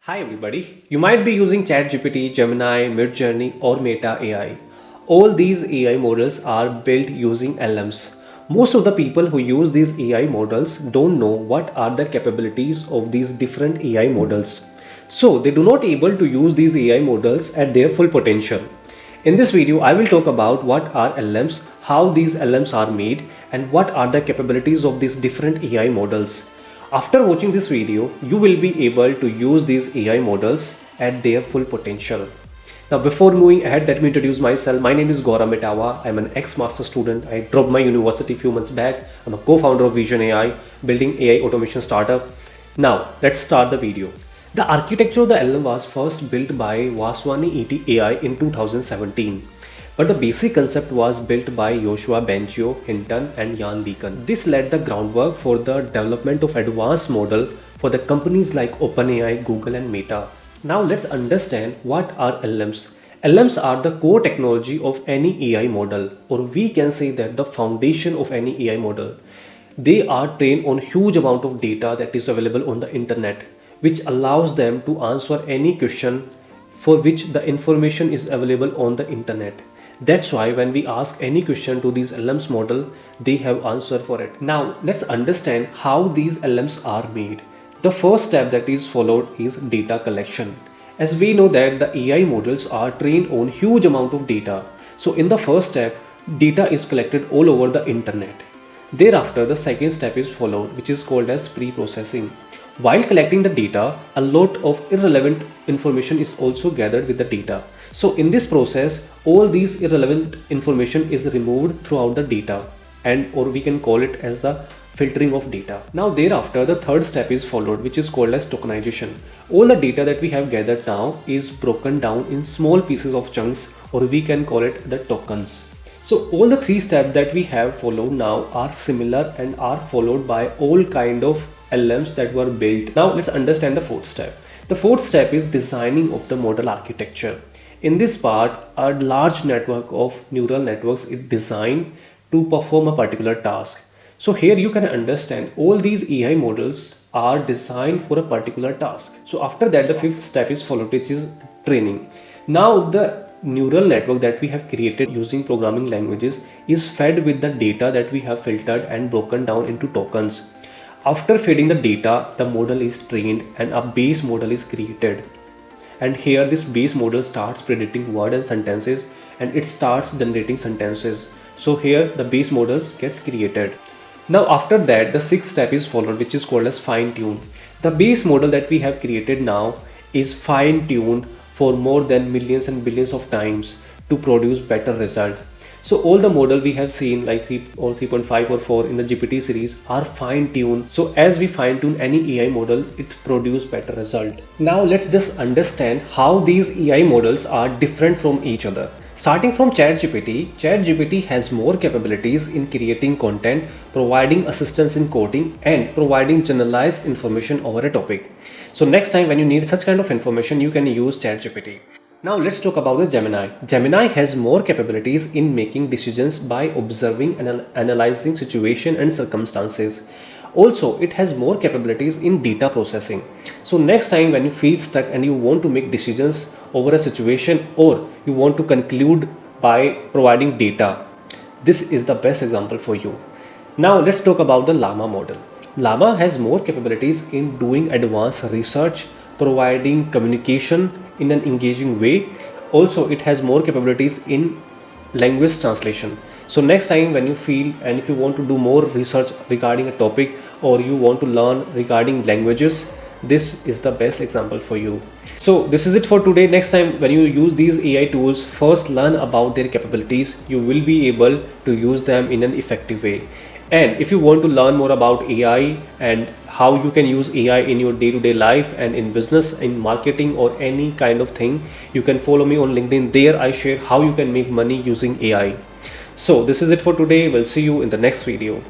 Hi everybody, you might be using ChatGPT, Gemini, Midjourney or Meta AI. All these AI models are built using LLMs. Most of the people who use these AI models don't know what are the capabilities of these different AI models. So they do not able to use these AI models at their full potential. In this video, I will talk about what are LLMs, how these LLMs are made and what are the capabilities of these different AI models. After watching this video, you will be able to use these AI models at their full potential. Now before moving ahead, let me introduce myself. My name is Gaurav Metawa. I'm an ex-master student. I dropped my university a few months back. I'm a co-founder of Vision AI, building AI automation startup. Now let's start the video. The architecture of the LLM was first built by Vaswani ET AI in 2017. But the basic concept was built by Joshua Bengio, Hinton and Jan LeCun. This laid the groundwork for the development of advanced model for the companies like OpenAI, Google and Meta. Now let's understand what are LLMs. LLMs are the core technology of any AI model, or we can say that the foundation of any AI model. They are trained on huge amount of data that is available on the internet, which allows them to answer any question for which the information is available on the internet. That's why when we ask any question to these LLMs model, they have answer for it. Now let's understand how these LLMs are made. The first step that is followed is data collection. As we know that the AI models are trained on huge amount of data. So in the first step, data is collected all over the internet. Thereafter, the second step is followed, which is called as pre-processing. While collecting the data, a lot of irrelevant information is also gathered with the data. So in this process, all these irrelevant information is removed throughout the data, and or we can call it as the filtering of data. Now thereafter, the third step is followed, which is called as tokenization. All the data that we have gathered now is broken down in small pieces of chunks, or we can call it the tokens. So all the three steps that we have followed now are similar and are followed by all kind of LLMs that were built. Now let's understand the fourth step. The fourth step is designing of the model architecture. In this part, a large network of neural networks is designed to perform a particular task. So here you can understand all these AI models are designed for a particular task. So after that, the fifth step is followed, which is training. Now the neural network that we have created using programming languages is fed with the data that we have filtered and broken down into tokens. After feeding the data, the model is trained and a base model is created. And here this base model starts predicting words and sentences, and it starts generating sentences. So here the base models gets created. Now after that, the sixth step is followed, which is called as fine tune. The base model that we have created now is fine tuned for more than millions and billions of times to produce better result. So all the model we have seen like 3 or 3.5 or 4 in the GPT series are fine tuned. So as we fine tune any AI model, it produces better result. Now let's just understand how these AI models are different from each other. Starting from ChatGPT has more capabilities in creating content, providing assistance in coding and providing generalized information over a topic. So next time when you need such kind of information, you can use ChatGPT. Now let's talk about the Gemini. Gemini has more capabilities in making decisions by observing and analyzing situation and circumstances. Also, it has more capabilities in data processing. So next time when you feel stuck and you want to make decisions over a situation, or you want to conclude by providing data, this is the best example for you. Now let's talk about the Llama model. Llama has more capabilities in doing advanced research, providing communication in an engaging way. Also, it has more capabilities in language translation. So next time when you feel and if you want to do more research regarding a topic, or you want to learn regarding languages, this is the best example for you. So this is it for today. Next time when you use these AI tools, first learn about their capabilities. You will be able to use them in an effective way. And if you want to learn more about AI and how you can use AI in your day-to-day life and in business, in marketing or any kind of thing, you can follow me on LinkedIn. There I share how you can make money using AI. So this is it for today. We'll see you in the next video.